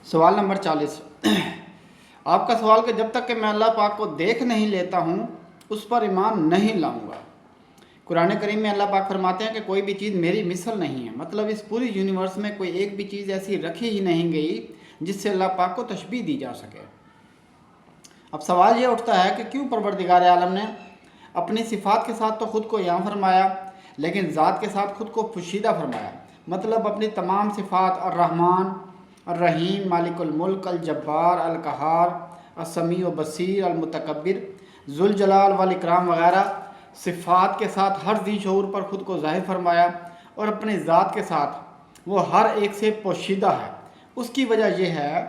سوال نمبر 40۔ آپ کا سوال کہ جب تک کہ میں اللہ پاک کو دیکھ نہیں لیتا ہوں اس پر ایمان نہیں لاؤں گا۔ قرآن کریم میں اللہ پاک فرماتے ہیں کہ کوئی بھی چیز میری مثل نہیں ہے، مطلب اس پوری یونیورس میں کوئی ایک بھی چیز ایسی رکھی ہی نہیں گئی جس سے اللہ پاک کو تشبیہ دی جا سکے۔ اب سوال یہ اٹھتا ہے کہ کیوں پروردگار عالم نے اپنی صفات کے ساتھ تو خود کو یہاں فرمایا لیکن ذات کے ساتھ خود کو پوشیدہ فرمایا، مطلب اپنی تمام صفات الرحمن، الرحیم، مالک الملک، الجبار، القہار، السمیع و بصیر، المتکبر، ذوالجلال والاکرام وغیرہ صفات کے ساتھ ہر ذی شعور پر خود کو ظاہر فرمایا، اور اپنے ذات کے ساتھ وہ ہر ایک سے پوشیدہ ہے۔ اس کی وجہ یہ ہے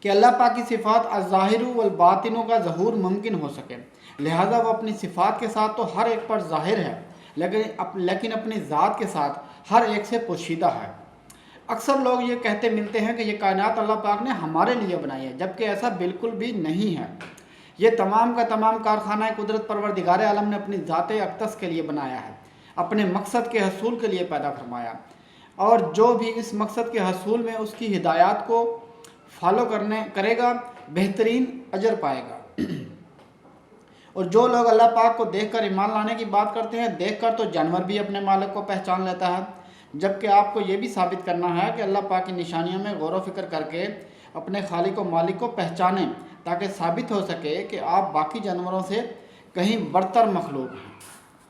کہ اللہ پاک کی صفات الظاہر والباطن کا ظہور ممکن ہو سکے، لہذا وہ اپنی صفات کے ساتھ تو ہر ایک پر ظاہر ہے لیکن اپنی ذات کے ساتھ ہر ایک سے پوشیدہ ہے۔ اکثر لوگ یہ کہتے ملتے ہیں کہ یہ کائنات اللہ پاک نے ہمارے لیے بنائی ہے، جبکہ ایسا بالکل بھی نہیں ہے۔ یہ تمام کا تمام کارخانہ قدرت پروردگار عالم نے اپنی ذات اقدس کے لیے بنایا ہے، اپنے مقصد کے حصول کے لیے پیدا فرمایا، اور جو بھی اس مقصد کے حصول میں اس کی ہدایات کو فالو کرے گا بہترین اجر پائے گا۔ اور جو لوگ اللہ پاک کو دیکھ کر ایمان لانے کی بات کرتے ہیں، دیکھ کر تو جانور بھی اپنے مالک کو پہچان لیتا ہے، جبکہ آپ کو یہ بھی ثابت کرنا ہے کہ اللہ پاک کی نشانیوں میں غور و فکر کر کے اپنے خالق و مالک کو پہچانیں، تاکہ ثابت ہو سکے کہ آپ باقی جانوروں سے کہیں برتر مخلوق ہیں۔